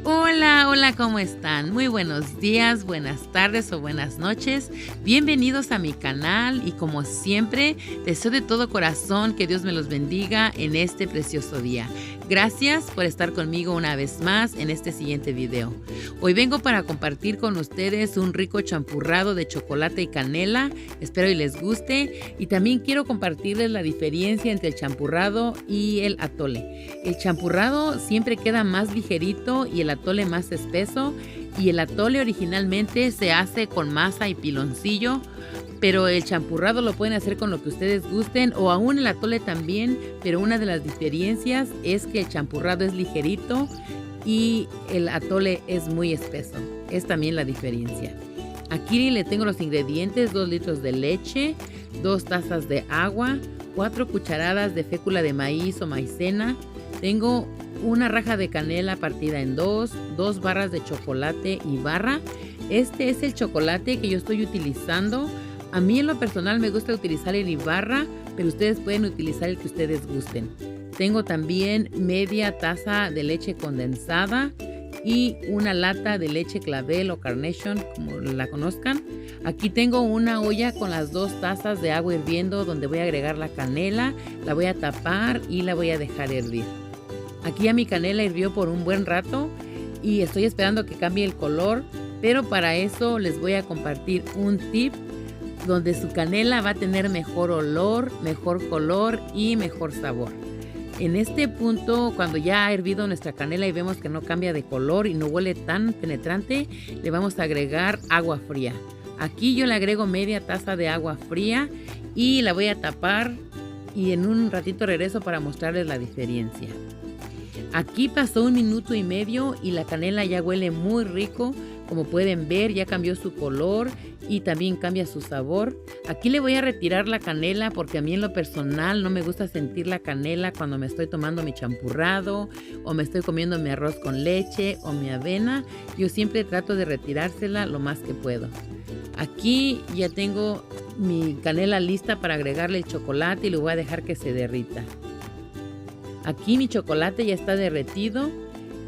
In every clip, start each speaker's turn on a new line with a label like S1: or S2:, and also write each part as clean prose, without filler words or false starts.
S1: Hola, hola, ¿cómo están? Muy buenos días, buenas tardes o buenas noches. Bienvenidos a mi canal y como siempre, deseo de todo corazón que Dios me los bendiga en este precioso día. Gracias por estar conmigo una vez más en este siguiente video. Hoy vengo para compartir con ustedes un rico champurrado de chocolate y canela. Espero y les guste. Y también quiero compartirles la diferencia entre el champurrado y el atole. El champurrado siempre queda más ligerito y el atole más espeso. Y el atole originalmente se hace con masa y piloncillo, pero el champurrado lo pueden hacer con lo que ustedes gusten o aún el atole también, pero una de las diferencias es que el champurrado es ligerito y el atole es muy espeso. Es también la diferencia. Aquí le tengo los ingredientes: 2 litros de leche, 2 tazas de agua, 4 cucharadas de fécula de maíz o maicena. Tengo una raja de canela partida en 2 barras de chocolate y barra. Este es el chocolate que yo estoy utilizando. A mí en lo personal me gusta utilizar el Ibarra, pero ustedes pueden utilizar el que ustedes gusten. Tengo también media taza de leche condensada y una lata de leche clavel o Carnation, como la conozcan. Aquí tengo una olla con las 2 tazas de agua hirviendo donde voy a agregar la canela, la voy a tapar y la voy a dejar hervir. Aquí ya mi canela hirvió por un buen rato y estoy esperando que cambie el color, pero para eso les voy a compartir un tip donde su canela va a tener mejor olor, mejor color y mejor sabor. En este punto, cuando ya ha hervido nuestra canela y vemos que no cambia de color y no huele tan penetrante, le vamos a agregar agua fría. Aquí yo le agrego media taza de agua fría y la voy a tapar y en un ratito regreso para mostrarles la diferencia. Aquí pasó 1 minuto y medio y la canela ya huele muy rico. Como pueden ver, ya cambió su color y también cambia su sabor. Aquí le voy a retirar la canela porque a mí en lo personal no me gusta sentir la canela cuando me estoy tomando mi champurrado o me estoy comiendo mi arroz con leche o mi avena. Yo siempre trato de retirársela lo más que puedo. Aquí ya tengo mi canela lista para agregarle el chocolate y lo voy a dejar que se derrita. Aquí mi chocolate ya está derretido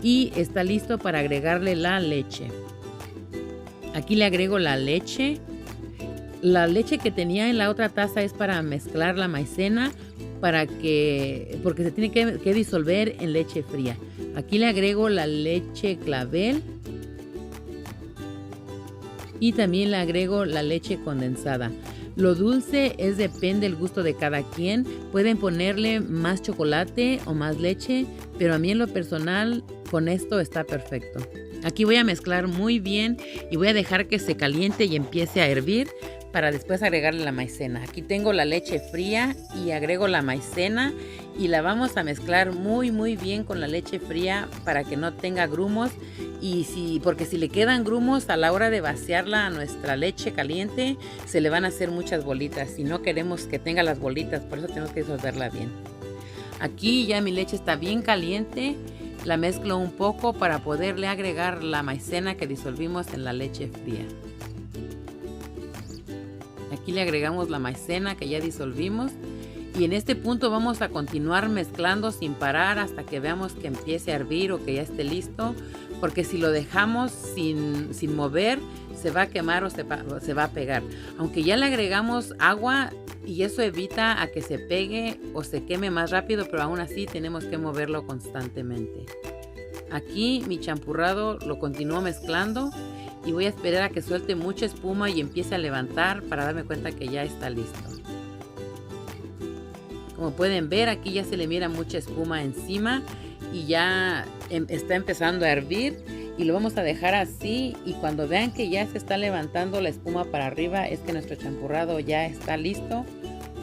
S1: y está listo para agregarle la leche. Aquí le agrego la leche. La leche que tenía en la otra taza es para mezclar la maicena porque se tiene que disolver en leche fría. Aquí le agrego la leche clavel y también le agrego la leche condensada. Lo dulce depende del gusto de cada quien. Pueden ponerle más chocolate o más leche, pero a mí en lo personal con esto está perfecto. Aquí voy a mezclar muy bien y voy a dejar que se caliente y empiece a hervir para después agregarle la maicena. Aquí tengo la leche fría y agrego la maicena y la vamos a mezclar muy bien con la leche fría para que no tenga grumos. Porque si le quedan grumos a la hora de vaciarla a nuestra leche caliente, se le van a hacer muchas bolitas y no queremos que tenga las bolitas, por eso tenemos que disolverla bien. Aquí ya mi leche está bien caliente. La mezclo un poco para poderle agregar la maicena que disolvimos en la leche fría. Aquí le agregamos la maicena que ya disolvimos y en este punto vamos a continuar mezclando sin parar hasta que veamos que empiece a hervir o que ya esté listo, porque si lo dejamos sin mover se va a quemar o se va a pegar. Aunque ya le agregamos agua y eso evita a que se pegue o se queme más rápido, pero aún así tenemos que moverlo constantemente. Aquí mi champurrado lo continúo mezclando y voy a esperar a que suelte mucha espuma y empiece a levantar para darme cuenta que ya está listo. Como pueden ver, aquí ya se le mira mucha espuma encima y ya está empezando a hervir y lo vamos a dejar así, y cuando vean que ya se está levantando la espuma para arriba es que nuestro champurrado ya está listo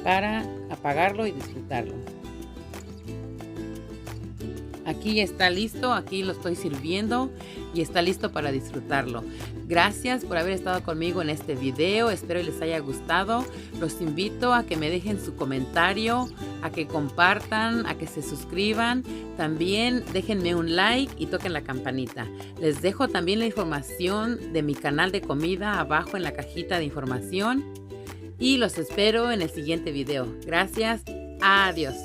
S1: para apagarlo y disfrutarlo. Aquí ya está listo, aquí lo estoy sirviendo y está listo para disfrutarlo. Gracias por haber estado conmigo en este video, espero les haya gustado. Los invito a que me dejen su comentario, a que compartan, a que se suscriban. También déjenme un like y toquen la campanita. Les dejo también la información de mi canal de comida abajo en la cajita de información. Y los espero en el siguiente video. Gracias, adiós.